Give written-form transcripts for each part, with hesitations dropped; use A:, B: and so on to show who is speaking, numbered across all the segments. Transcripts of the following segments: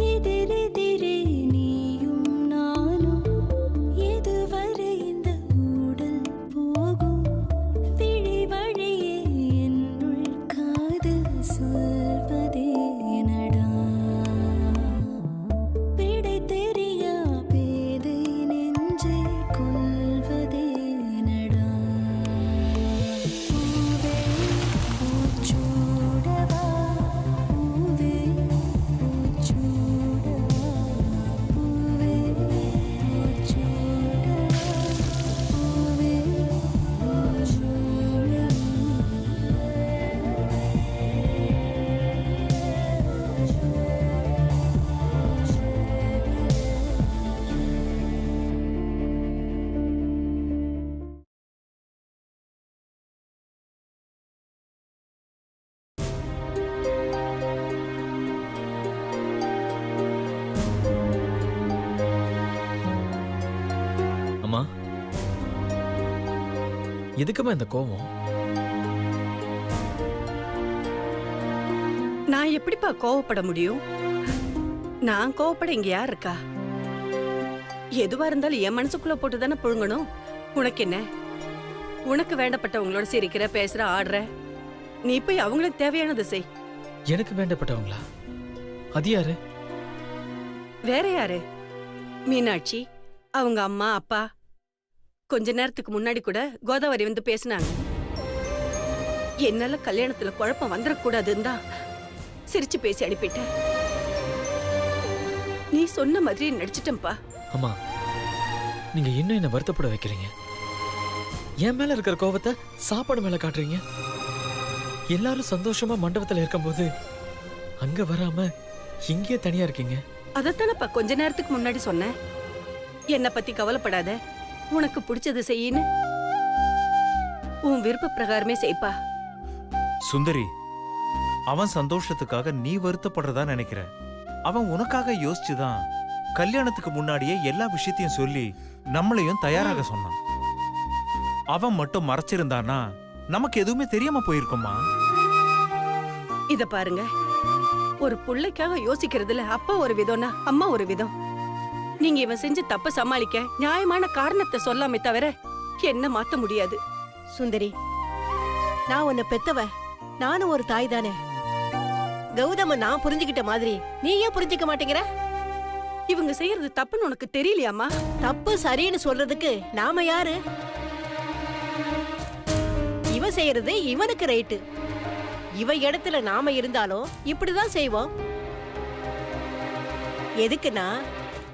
A: எதிரெதிரே நீயும் நானும் எதுவரை இந்த ஊடல் போகும் விழி வழியே என்னுள் காதல் சொல்வதே நடா விடை தெரியா பேதை நெஞ்சை கொள்வதே நடா பூவே பூச்சூடவா பூவே பூச்சூடவா பூவே பூச்சூடவா பூவே
B: அம்மா, எதுக்குமா இந்த கோவம்?
C: நான் எப்படிப்பா கோவப்பட முடியும்? நான் கோவப்பட இங்க யார் இருக்கா? எதுவா இருந்தாலும் என் மனசுக்குள்ள போட்டு தானே புழுங்கணும். உனக்கு என்ன? உனக்கு வேண்டப்பட்டவங்களோட சிரிக்கிற, பேசுற, ஆடுற. நீ போய் அவங்களுக்கு தேவையானது செய்.
B: எனக்கு வேண்டப்பட்டவங்களா? அது யாரு?
C: வேற யாரு? மீனாட்சி, அவங்க அம்மா அப்பா. கொஞ்ச நேரத்துக்கு முன்னாடி கூட கோதாவரி வந்து பேசினாங்க. என்னால கல்யாணத்துல குழப்பம் வந்துடக்கூடாதுன்னு தான் சிரிச்சு பேசி அனுப்பிட்டேன். நீ சொன்ன மாதிரி நடிச்சிட்டேன்பா.
B: அம்மா, நீங்க இன்னும் என்ன வருத்தப்பட வைக்கிறீங்க? என் மேல இருக்கிற கோபத்தை சாப்பாடு மேல காட்டுறீங்க. எல்லாரும் சந்தோஷமா மண்டபத்துல இருக்கும்போது அங்க வராம இங்கேயே தனியா இருக்கீங்க.
C: அதத்தானப்பா கொஞ்ச நேரத்துக்கு முன்னாடி சொன்னேன். என்ன பத்தி கவலைப்படாத, உனக்கு பிடிச்சது செய்யின்னு. உன் விருப்ப பிரகாரமே செய்ப்பா.
D: சுந்தரி, அவன் சந்தோஷத்துக்காக நீ வருத்தப்படுறதா நினைக்கிற. அவன் உனக்காக யோசிச்சுதான் கல்யாணத்துக்கு முன்னாடியே எல்லா விஷயத்தையும் சொல்லி நம்மளையும் தயாராக சொன்னான். அவன் மட்டும் மறைச்சிருந்தானா நமக்கு எதுவுமே தெரியாம போயிருக்குமா?
C: இத பாருங்க, ஒரு புள்ளைக்காக யோசிக்கிறதுல அப்பா ஒரு விதம்னா அம்மா ஒரு விதம். நீங்க இவன் செஞ்ச தப்ப சமாளிக்க நியாயமான காரணத்தை சொல்லாமே தவிர என்ன மாத்த முடியாது.
E: சுந்தரி, நான் உன்னை பெத்தவ, நானும் ஒரு தாய் தானே. கௌதம நான் புரிஞ்சுக்கிட்ட மாதிரி நீ ஏன் புரிஞ்சுக்க மாட்டேங்கிற?
C: இவங்க செய்யறது தப்புன்னு உனக்கு தெரியலையாமா?
E: தப்பு சரின்னு சொல்றதுக்கு நாம யாரு? இவன் செய்யறது இவனுக்கு ரைட்டு. இவ இடத்துல நாம இருந்தாலும் இப்படிதான் செய்வோம். எதுக்குன்னா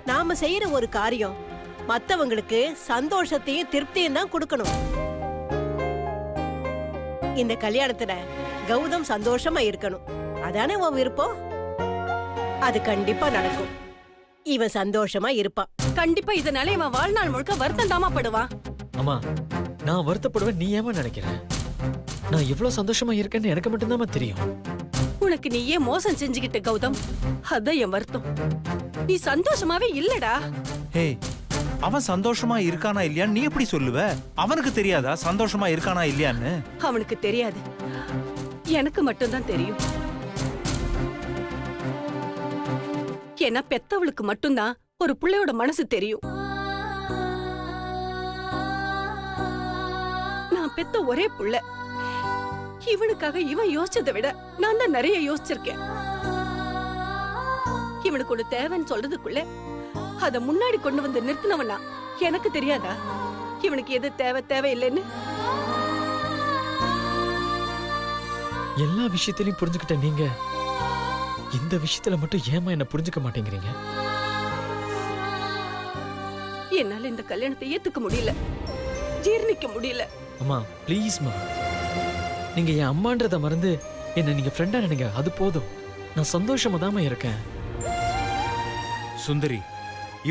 E: நாம செய்யற ஒரு காரியம் மத்தவங்களுக்கு சந்தோஷத்தையும் திருப்தியும் தான் கொடுக்கணும். இந்த கல்யாணத்துல கௌதம் சந்தோஷமா இருக்கணும், அதானே உன் விருப்பம். அது கண்டிப்பா நடக்கும். இவன் சந்தோஷமா இருப்பான்.
C: கண்டிப்பா இதனால இவன் வாழ்நாள் முழுக்க வருத்தம் தாமா படுவான்.
B: அம்மா, நான் வருத்தப்படுவேன் நீ ஏமா நினைக்கிற? நான் எவ்வளவு சந்தோஷமா இருக்கேன்னு எனக்கு மட்டும்தான் தெரியும்.
C: உனக்கு நீயே மோசம் செஞ்சுக்கிட்ட கௌதம், அதான் என் வருத்தம். நீ சந்தோஷமாவே இல்லடா.
D: ஹே, அவன் சந்தோஷமா இருக்கானா இல்லையான்னு நீ எப்படி சொல்லுவ? அவனுக்கு தெரியாதா சந்தோஷமா இருக்கானா இல்லையான்னு?
C: அவனுக்கு தெரியாது, எனக்கு மட்டும்தான் தெரியும். ஏன்னா பெத்தவளுக்கு மட்டும்தான் ஒரு பிள்ளையோட மனசு தெரியும். நான் பெத்த ஒரே புள்ள. இவனுக்காக இவன் யோசிச்சதை விட நான் தான் நிறைய யோசிச்சிருக்கேன். இவனுக்கு ஒரு தேவைன்னு சொல்றதுக்குள்ள அத முன்னாடி கொண்டு வந்து நிறுத்தினவனா எனக்கு தெரியாதா இவனுக்கு எது தேவை தேவையில்லைன்னு?
B: எல்லா விஷயத்திலையும் புரிஞ்சுக்கிட்ட நீங்க இந்த விஷயத்துல மட்டும் ஏமா என்ன புரிஞ்சுக்க மாட்டேங்கிறீங்க?
C: என்னால இந்த கல்யாணத்தை ஏத்துக்க முடியல, ஜீர்ணிக்க முடியல.
B: அம்மா ப்ளீஸ்மா, நீங்க என் அம்மான்றத மறந்து என்ன நீங்க ஃப்ரெண்டா நினைங்க, அது போதும். நான் சந்தோஷமா தாமா இருக்கேன்.
D: சுந்தரி,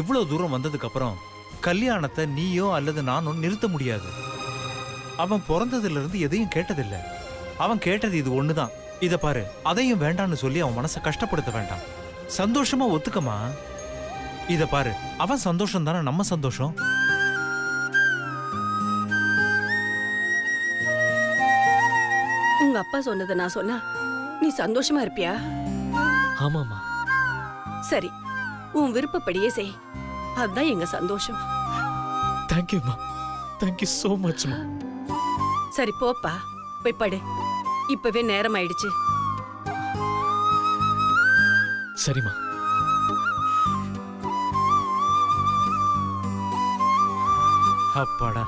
D: இவ்வளவு தூரம் வந்ததுக்கு அப்புறம் கல்யாணத்தை நீயோ அல்லது நானோ நிறுத்த முடியாது. அவன் பிறந்ததுல இருந்து எதையும் கேட்டதில்லை. அவன் கேட்டது இது ஒண்ணுதான். இத பாரு, அதையும் வேண்டான்னு சொல்லி அவன் மனசை கஷ்டப்படுத்த வேண்டாம். சந்தோஷமா ஒத்துக்கமா. இத பாரு, அவன் சந்தோஷம் தானே நம்ம சந்தோஷம்.
C: உங்க அப்பா சொன்னதை நான் சொன்னா நீ சந்தோஷமா இருப்பியா?
B: ஆமாமா,
C: சரி, உன் விருப்பப்படியே செய். அதுதான் எங்க சந்தோஷம்.
B: தேங்க்யூம்மா, தேங்க்யூ ஸோ மச்மா.
C: சரி போப்பா, போய் படு. இப்பவே நேரம் ஆயிடுச்சு.
B: சரிம்மா.
D: அப்பாடா,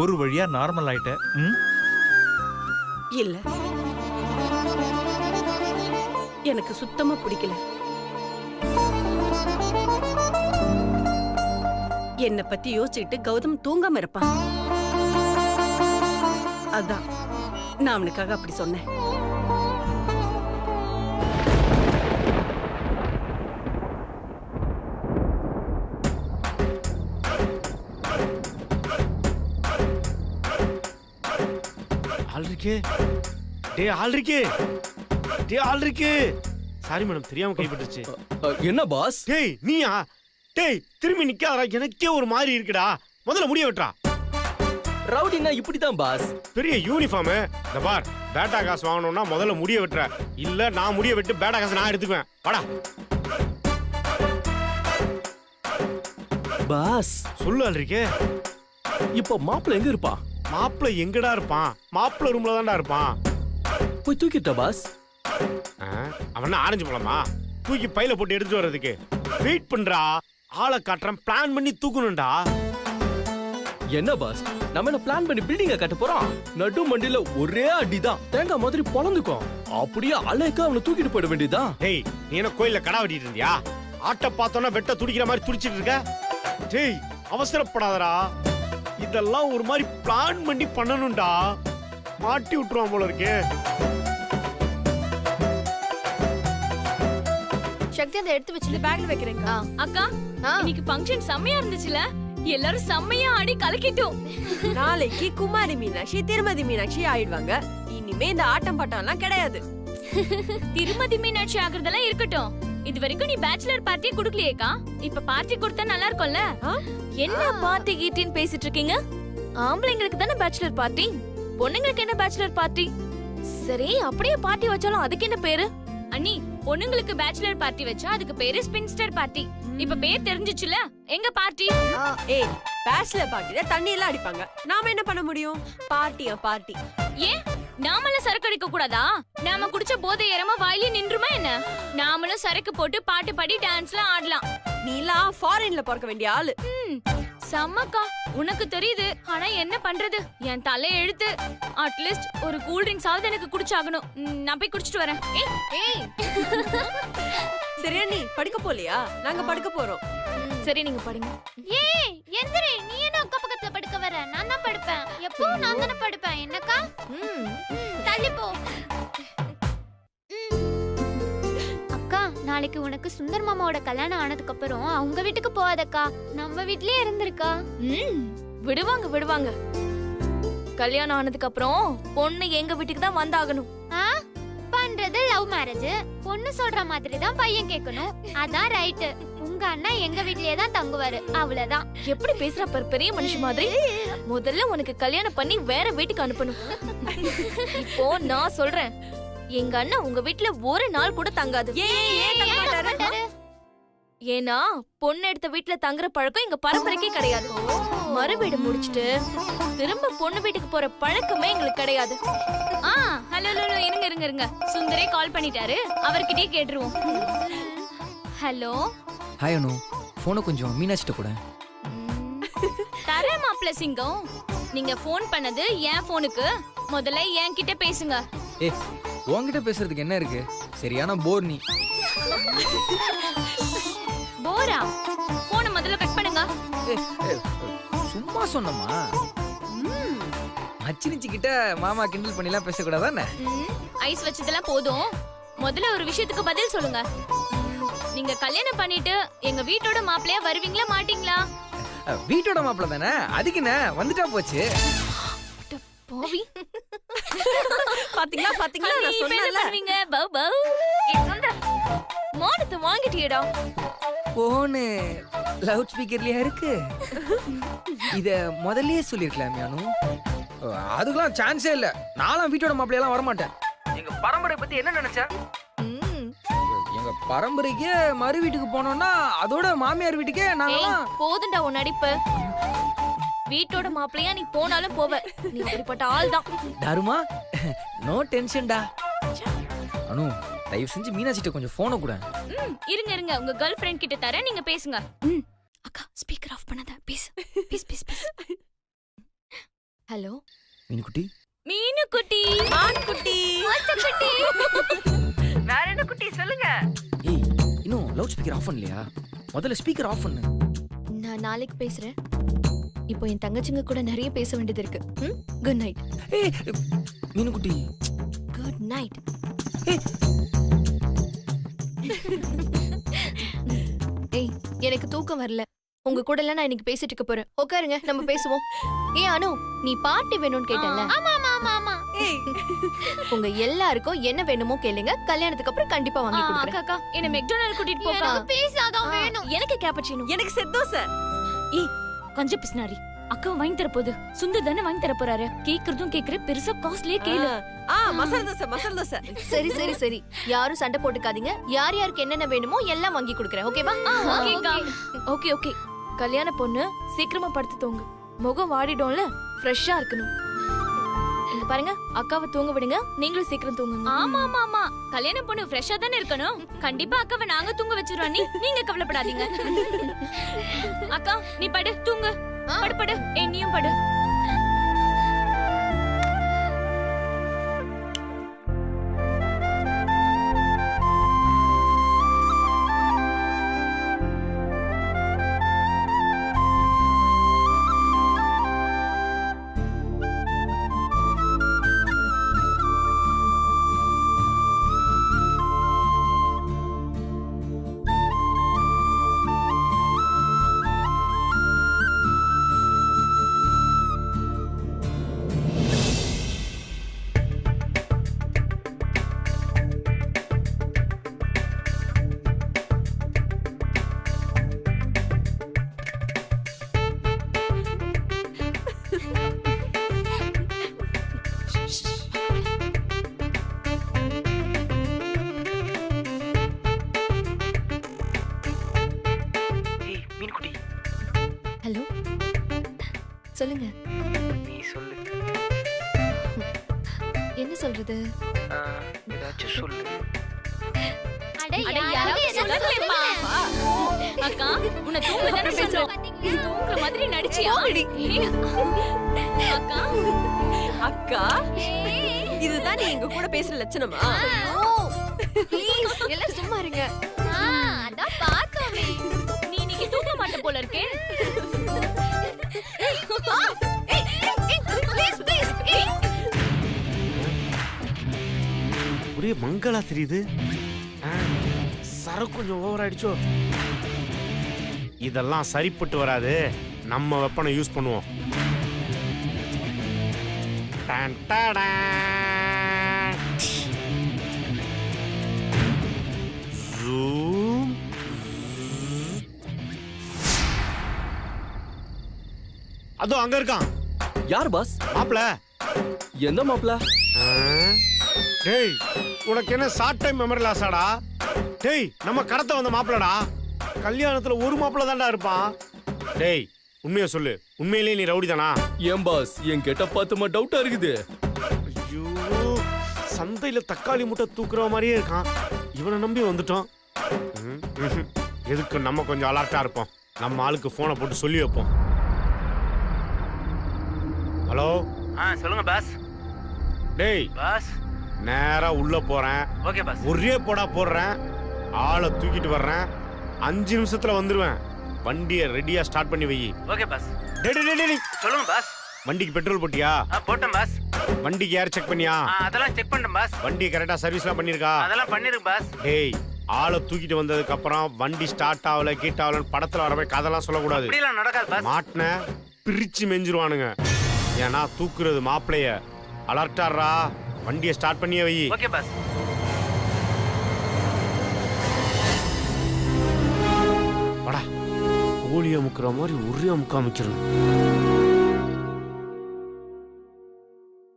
D: ஒரு வழியா நார்மல் ஆயிட்ட.
C: இல்ல, எனக்கு சுத்தமா பிடிக்கல. என்னை பத்தி யோசிச்சுட்டு கௌதம் தூங்காம இருப்பான். அதான் நான் அவனுக்காக அப்படி சொன்னேன்.
F: ஆல்ரிக்கே டே ஆல்ரிக்கே டே ஆல்ரிக்கே சாரி மேடம், தெரியாம கைப்பட்டுச்சு.
B: என்ன பாஸ்?
F: டேய் நீயா? டேய் திரும்பி நிக்காதடா, எனக்கே ஒரு மாதிரி இருக்குடா. முதல்ல முடிய வெட்றா.
B: ரவுடினா இப்படிதான் பாஸ்.
F: பெரிய யூனிஃபார்ம். இந்த பார், பேட்டா காசு வாங்கணும்னா முதல்ல முடிய வெட்ற. இல்ல நான் முடிய வெட்டு பேட்டா காசு நான் எடுத்துக்குவேன். வாடா.
G: பாஸ்,
F: சொல்லு ஆல்ரிக்கே.
G: இப்போ மாப்பிள்ள எங்க இருப்பா?
F: மாப்பிள்ள எங்கடா இருப்பான்? மாப்பிள்ள ரூம்ல தான்டா இருப்பான்.
G: போய் தூக்கிட்ட பாஸ்.
F: அவன் ஆரஞ்சு பழமா தூக்கி பையில போட்டு எடுத்து வர்றதுக்கு வெயிட் பண்றா. ஆளை காட்டுறேன், பிளான் பண்ணி தூக்கணும்டா.
G: என்ன பாஸ், நம்ம என்ன பிளான் பண்ணி பில்டிங்க கட்ட போறோம்? நடு மண்டியில ஒரே அடிதான், தேங்காய் மாதிரி பொழந்துக்கும். அப்படியே அலைக்க அவனை தூக்கிட்டு போயிட வேண்டியதுதான்.
F: டேய் நீ என்ன கோயில்ல கடா வெட்டிட்டு இருந்தியா? ஆட்ட பார்த்தோன்னா வெட்ட துடிக்கிற மாதிரி துடிச்சிட்டு இருக்க. டேய் அவசரப்படாதடா, இதெல்லாம் ஒரு மாதிரி பிளான் பண்ணி பண்ணணும்டா. மாட்டி விட்டுருவான் போல இருக்கே.
H: சக்தி அதை எடுத்து வச்சு பேக்ல வைக்கிறேங்க.
I: அக்கா, இன்னைக்கு ஃபங்க்ஷன் செம்மையா இருந்துச்சுல? எல்லாரும் செம்மையா ஆடி கலக்கிட்டோம்.
H: நாளைக்கு குமாரி மீனாட்சி திருமதி மீனாட்சி ஆயிடுவாங்க. இனிமே இந்த ஆட்டம் பாட்டம் எல்லாம் கிடையாது.
I: திருமதி மீனாட்சி ஆகுறதெல்லாம் இருக்கட்டும். இது வரைக்கும் நீ பேச்சுலர் பார்ட்டி குடுக்கலையேக்கா? இப்ப பார்ட்டி கொடுத்தா நல்லா இருக்கும்ல? என்ன பார்ட்டி கீட்டின்னு பேசிட்டு இருக்கீங்க? ஆம்பளைங்களுக்கு தானே பேச்சுலர் பார்ட்டி, பொண்ணுங்களுக்கு என்ன பேச்சுலர் பார்ட்டி? சரி, அப்படியே பார்ட்டி வச்சாலும் அதுக்கு என்ன பேரு? அண்ணி, பொண்ணுங்களுக்கு பேச்சுலர் பார்ட்டி வச்சா அதுக்கு பேரு ஸ்பின்ஸ்டர் பார்ட்டி. இப்ப பேர் தெரிஞ்சிச்சுல, எங்க பார்ட்டி?
H: ஏய், பேச்சுலர் பார்ட்டில தண்ணி எல்லாம் அடிப்பாங்க. நாம என்ன பண்ண முடியும்? பார்ட்டியா பார்ட்டி.
I: ஏன் நாமெல்லாம் சரக்கு அடிக்க கூடாதா? நாம குடிச்ச போதை ஏறமா வாயிலே நின்றுமா என்ன? நாமளும் சரக்கு போட்டு பாட்டு பாடி டான்ஸ்லாம் ஆடலாம்.
H: நீலாம் ஃபாரின்ல பிறக்க வேண்டிய ஆளு.
I: சம்மக்கா, உனக்கு தெரியுது. ஆனா என்ன பண்றது, என் தலை எழுத்து. அட்லீஸ்ட் ஒரு கூல் ட்ரிங்க்ஸ் ஆவது எனக்கு குடிச்சாகணும். நான் போய் குடிச்சிட்டு வரேன்.
H: ஏய் சரியா, நீ படுக்க போலியா? நாங்க படுக்க போறோம்.
I: சரி, நீங்க படுங்க.
J: ஏய் எந்திரே, நீ என்ன அக்கா பக்கத்துல படுக்க வர? நான் தான் படுப்பேன். எப்போ நான் தானே படுப்பேன். என்னக்கா? தள்ளி போ. அக்கா, நாளைக்கு உனக்கு சுந்தர் மாமாவோட கல்யாணம் ஆனதுக்கு அப்புறம் அவங்க வீட்டுக்கு போகாதக்கா, நம்ம வீட்லயே இருந்திருக்கா.
I: விடுவாங்க விடுவாங்க. கல்யாணம் ஆனதுக்கு அப்புறம் பொண்ணு எங்க வீட்டுக்கு தான் வந்தாகணும்.
J: பண்றது லவ் மேரேஜ். பொண்ணு சொல்ற மாதிரி தான் பையன் கேட்கணும். அதான் ரைட். உங்க அண்ணா எங்க வீட்லயே தான் தங்குவாரு, அவ்வளவுதான்.
I: எப்படி பேசுற பாரு, பெரிய மனுஷ மாதிரி. முதல்ல உனக்கு கல்யாணம் பண்ணி வேற வீட்டுக்கு அனுப்பணும். இப்போ நான் சொல்றேன், எங்க அண்ணன் உங்க வீட்ல ஒரு நாள் கூட தங்காது. ஏன்னா பொண்ணு எடுத்த வீட்ல தங்குற பழக்கம் எங்க பரம்பரைக்கே கிடையாது. மறு வீடு முடிச்சிட்டு திரும்ப பொண்ணு வீட்டுக்கு போற பழக்கமே எங்களுக்கு கிடையாது. ஹலோ இருங்க இருங்க இருங்க, சுந்தரே கால் பண்ணிட்டாரு, அவர்கிட்டயே கேட்டுருவோம். ஹலோ.
K: ஹாய் அனு, போனை கொஞ்சம் மீனாட்சிட்ட கூட.
I: தரே மாப்ள சிங்கம், நீங்க போன் பண்ணது என் போனுக்கு. முதல்ல என் கிட்ட பேசுங்க.
K: ஏ, உன்கிட்ட பேசுறதுக்கு என்ன இருக்கு? சரியான போர் நீ.
I: போரா? போனை முதல்ல கட் பண்ணுங்க.
K: சும்மா சொன்னமா? மச்சினிச்சி கிட்ட மாமா கிண்டல் பண்ணிலாம் பேசக்கூடாதானே?
I: ஐஸ் வச்சதெல்லாம் போதும். முதல்ல ஒரு விஷயத்துக்கு பதில் சொல்லுங்க. நீங்க கல்யாணம் பண்ணிட்டு எங்க வீட்டோட மாப்பிள்ளையா வருவீங்களா மாட்டீங்களா?
K: வீட்டோட மாப்பிள்ள தானே, அதுக்கு என்ன வந்துட்டா போச்சு.
I: போவி.
H: பாத்தீங்களா பாத்தீங்களா, நான் சொன்னேன்ல.
I: பண்ணுவீங்க பௌ பௌ. மானத்தை வாங்கிட்டியடா.
K: போனு லவுட் ஸ்பீக்கர்லயா இருக்கு? இத முதல்லயே சொல்லிருக்கலாமே அனு. அதுக்கெல்லாம் சான்ஸே இல்ல. நானும் வீட்டோட மாப்பிள்ளையெல்லாம் வரமாட்டேன். எங்க பரம்பரை பத்தி என்ன நினைச்ச? எங்க பரம்பரைக்கே மறு வீட்டுக்கு போனோம்னா அதோட மாமியார் வீட்டுக்கே நாங்களாம்
I: போதுண்டா உன் நடிப்பு. வீட்டோட மாப்பிள்ளையா நீ போனாலும் போவ. நீ அப்படிப்பட்ட ஆள் தான்.
K: தருமா நோ டென்ஷன்டா. அனு தயவு செஞ்சு மீனாட்சிட்ட கொஞ்சம் போனை கூட.
I: இருங்க இருங்க, உங்க கேர்ள் ஃப்ரெண்ட் கிட்ட தரேன், நீங்க பேசுங்க. அக்கா ஸ்பீக்கர் ஆஃப் பண்ணாத, பேசு பேசு பேசு பேசு. ஹலோ
K: மீனுக்குட்டி.
I: மீனுக்குட்டி.
C: மான்குட்டி.
I: மான்குட்டி.
C: வேற என்ன குட்டி சொல்லுங்க.
K: ஏய் இன்னும் லவுட் ஸ்பீக்கர் ஆஃப் பண்ணலையா? முதல்ல ஸ்பீக்கர் ஆஃப் பண்ணு.
I: நான் நாளைக்கு பேசுறேன். இப்போ என் தங்கச்சிங்க கூட நிறைய பேச வேண்டியது இருக்கு. Good night.
K: ஏய் மீனுக்குட்டி.
I: Good night. ஏய் எனக்கு தூக்கம் வரல. உங்க கூட எல்லாம் நான் இன்னைக்கு பேசிட்டு இருக்க போறேன். உட்காருங்க, நம்ம பேசுவோம். ஏய் அனு, நீ பார்ட்டி வேணும்னு கேட்டல?
J: ஆமா ஆமா ஆமா ஆமா.
I: உங்க எல்லாருக்கும் என்ன வேணுமோ கேளுங்க, கல்யாணத்துக்கு அப்புறம் கண்டிப்பா வாங்கி கொடுக்குறேன். அக்கா என்ன மெக்டொனால்ட் கூட்டிட்டு போக்கா.
J: எனக்கு பீஸா தான் வேணும்.
I: எனக்கு கேப்பச்சினோ.
C: எனக்கு செட் தோசை.
I: ஏய் கொஞ்சம் பிஸ்னாரி. அக்கா வாங்கி தர போகுது. சுந்தர் தானே வாங்கி தர போறாரு. கேக்குறதும் கேக்குற, பெருசா காஸ்ட்லியே கேளு.
C: மசாலா தோசை மசாலா தோசை.
I: சரி சரி சரி, யாரும் சண்டை போட்டுக்காதீங்க. யார் யாருக்கு என்னென்ன வேணுமோ எல்லாம் வாங்கி கொடுக்குறேன். ஓகேவா? ஓகேக்கா. Okay okay. கல்யாண பொண்ணு சீக்கிரமா படுத்து தூங்கு. முகம் வாடிடும்ல, ஃப்ரெஷ்ஷா இருக்கணும். இங்க பாருங்க, அக்காவை தூங்க விடுங்க, நீங்களும் சீக்கிரம் தூங்குங்க. ஆமா ஆமா ஆமா, கல்யாண பொண்ணு ஃப்ரெஷ்ஷா தானே இருக்கணும். கண்டிப்பா அக்காவை நாங்க தூங்க வச்சிருவோம். நீங்க கவலைப்படாதீங்க. அக்கா நீ படு, தூங்கு. படு படு. நீயும் படு. ஹலோ சொல்லுங்க.
K: நீ சொல்லு.
I: என்ன சொல்றது?
K: ஏதாச்சும் சொல்லு.
J: அட யாராவது என்ன
I: சொல்லலேப்பா.
J: சொல்லுங்க.
I: அக்கா உன்னை தூங்க தானே சொல்றேன். நீ தூங்குற மாதிரி நடிச்சியா? அக்கா
C: அக்கா இதுதான் நீ எங்க கூட பேசுற லட்சணமா?
I: ப்ளீஸ் எல்லாரும் சும்மா இருங்க.
J: அதான் பார்த்தோமே.
I: நீ இன்னைக்கு தூங்க மாட்ட போல இருக்கே.
F: ஒரே மங்களா தெரியுது. சரக்கு கொஞ்சம் ஓவர் ஆயிடுச்சோ. இதெல்லாம் சரிப்பட்டு வராது. நம்ம வெப்பனை யூஸ் பண்ணுவோம். டான் டாடான். Zoom. அதோ அங்க இருக்கான்.
G: யார் பாஸ்?
F: மாப்ள.
G: எந்த மாப்ள?
F: டேய் உனக்கு என்ன ஷார்ட் டைம் மெமரி லாஸாடா? டேய் நம்ம கடத்த வந்த மாப்பிளடா. கல்யாணத்துல ஒரு மாப்பிள தான்டா இருப்பான். டேய் உண்மையை சொல்லு, உண்மையிலேயே நீ ரவுடி தானா?
G: ஏன் பாஸ் என் கெட்ட பார்த்துமா டவுட்டா இருக்குது.
F: ஐயோ, சந்தையில தக்காளி மூட்டை தூக்குற மாதிரியே இருக்கான். இவனை நம்பி வந்துட்டோம். எதுக்கு நம்ம கொஞ்சம் அலர்ட்டா இருப்போம். நம்ம ஆளுக்கு போனை போட்டு சொல்லி வைப்போம். ஹலோ.
K: சொல்லுங்க பாஸ்.
F: டேய்
K: பாஸ்
F: நேரா உள்ள போறேன்.
K: Okay boss.
F: ஒரே போடா போடுறேன். ஆளை தூக்கிட்டு வர்றேன். 5 நிமிஷத்துல வந்துருவேன். வண்டியை ரெடியா ஸ்டார்ட் பண்ணி வை.
K: Okay pass.
F: டேய்
K: சொல்லுங்க பாஸ்.
F: வண்டிக்கு பெட்ரோல் போட்டியா?
K: போட்டேன் பாஸ்.
F: வண்டிக்கு ஏர் செக் பண்ணியா?
K: அதெல்லாம் செக் பண்ணேன் பாஸ்.
F: வண்டி கரெக்டா சர்வீஸ்லாம் பண்ணிருக்கா?
K: அதெல்லாம் பண்ணிருக்கு பாஸ்.
F: டேய் ஆளை தூக்கிட்டு வந்ததுக்கு அப்புறம் வண்டி ஸ்டார்ட் ஆகல கீட் ஆகலன்னு படத்துல வர மாதிரி கதெல்லாம் சொல்லக்கூடாது.
K: அப்படிலாம் நடக்காது பாஸ்.
F: மாட்டின பிரிச்சு மெஞ்சிருவானுங்க. ஏன்னா தூக்குறது மாப்பிளைய. அலர்ட்டாடுறா. வண்டியை ஸ்டார்ட் பண்ணியே வை.
K: Okay pass.
F: வாடா. கோழியை முக்கிற மாதிரி ஒரே முக்கா முக்கிரணும்.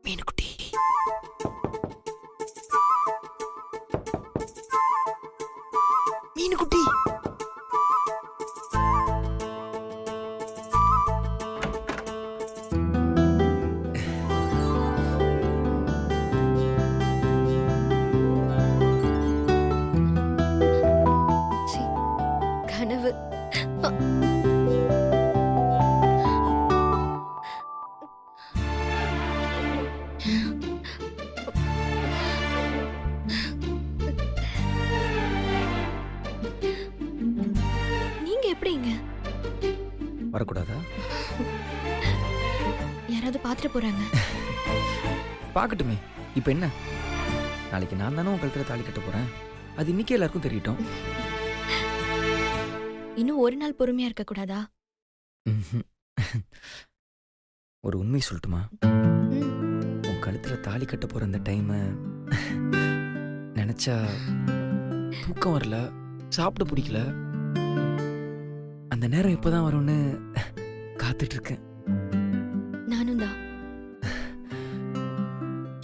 F: மீனுக்குட்டி.
K: மீன் குட்டி.
H: கனவு. நீங்க எப்படிங்க?
K: வரக்கூடாதா?
H: யாராவது பாத்துட்டு போறாங்க.
K: பார்க்கட்டுமே. இப்போ என்ன? நாளைக்கு நான் தானே உன் கழுத்துல தாலி கட்ட போறேன். அது இன்னைக்கே எல்லாருக்கும் தெரியட்டும்.
H: இன்னும் ஒரு நாள் பொறுமையா இருக்க கூடாதா?
K: ம்ஹும். ஒரு உண்மை சொல்லட்டுமா? உன் கழுத்துல தாலி கட்ட போற அந்த டைமை நினைச்சா தூக்கம் வரல, சாப்பிட பிடிக்கல. அந்த நேரம் இப்பதான் வரும்னு காத்துட்டு இருக்கேன்.
H: நானும் தான்.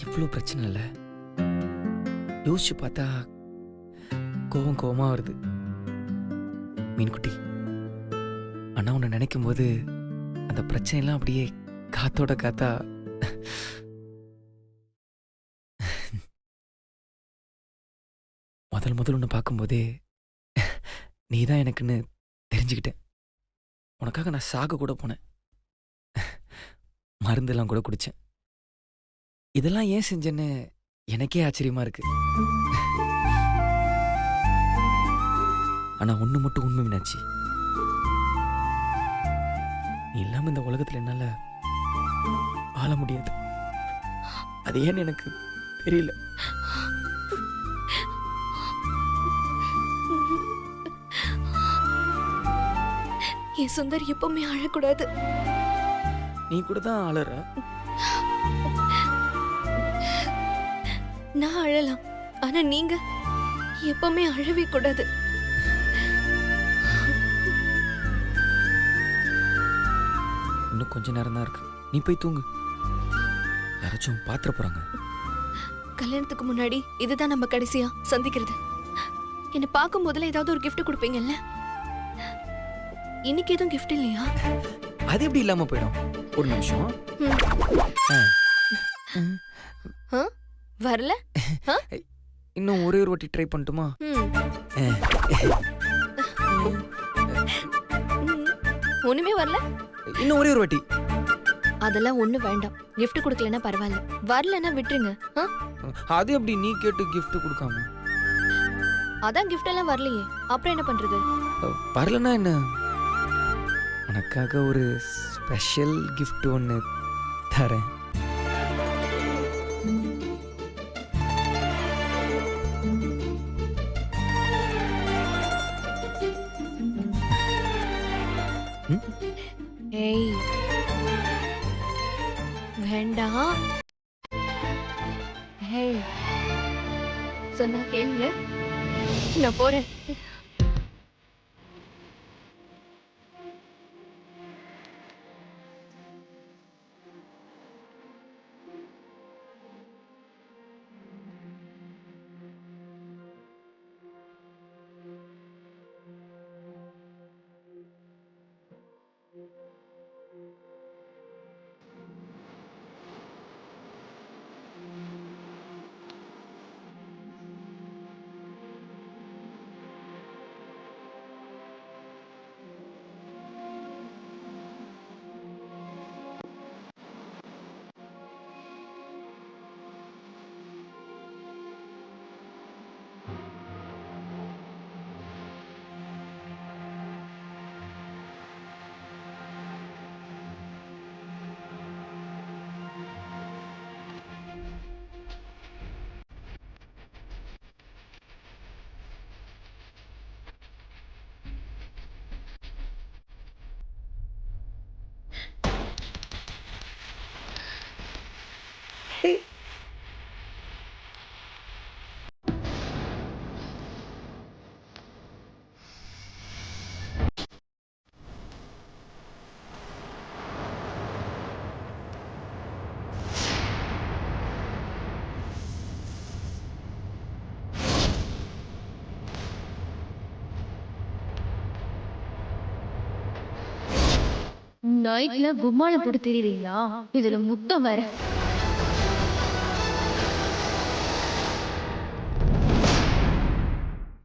K: இவ்வளோ பிரச்சனை இல்லை. யோசிச்சு பார்த்தா கோவமா வருது. மீன்குட்டி, அண்ணா உன்னை நினைக்கும் போது அந்த பிரச்சனைலாம் அப்படியே காத்தோட காத்தா முதல் ஒன்று பார்க்கும்போதே நீ தான் எனக்குன்னு தெரிஞ்சுக்கிட்டேன். உனக்காக நான் சாக கூட போனேன். மருந்தெல்லாம் கூட குடித்தேன். இதெல்லாம் ஏன் செஞ்சேன்னு எனக்கே ஆச்சரியமா இருக்கு. ஆனா ஒண்ணு மட்டும் உண்மை மீனாட்சி, நீ இல்லாம இந்த உலகத்துல என்னால வாழ முடியாது. அது ஏன்னு எனக்கு தெரியல.
H: என் சுந்தர் எப்பவுமே அழக்கூடாது.
K: நீ கூட தான் அழற.
H: நான் அழலாம், ஆனா நீங்க எப்பவுமே அழவே கூடாது.
K: இன்னும் கொஞ்ச நேரம் தான் இருக்கு. நீ போய் தூங்கு. யாராச்சும் பாத்திர போறாங்க.
H: கல்யாணத்துக்கு முன்னாடி இதுதான் நம்ம கடைசியா சந்திக்கிறது. என்ன பார்க்கும் போதுல ஏதாவது ஒரு gift கொடுப்பீங்கல்ல? இன்னைக்கு எதுவும் gift இல்லையா?
K: அது எப்படி இல்லாம போயிடும்? ஒரு நிமிஷம்.
H: வரல?
K: இன்னும் ஒரே ஒரு வாட்டி ட்ரை பண்ணட்டுமா?
H: ஒண்ணுமே வரல?
K: இன்னும் ஒரே ஒரு வாட்டி.
H: அதெல்லாம் ஒண்ணு வேண்டாம். gift கொடுக்கலன்னா பரவாயில்ல, வரலன்னா விட்டுருங்க.
K: அது எப்படி நீ கேட்டு gift கொடுக்காம?
H: அதான் gift எல்லாம் வரலையே, அப்புறம் என்ன பண்றது?
K: வரலன்னா என்ன? உனக்காக ஒரு ஸ்பெஷல் gift ஒன்று தரேன்.
H: ஏய், வேண்டாம். ஏய், சொன்னா கேளுங்க, நான் போறேன்.
J: நைட்ல கும்மால போட்டு தெரியுறீங்களா இதுல முத்தம் வேற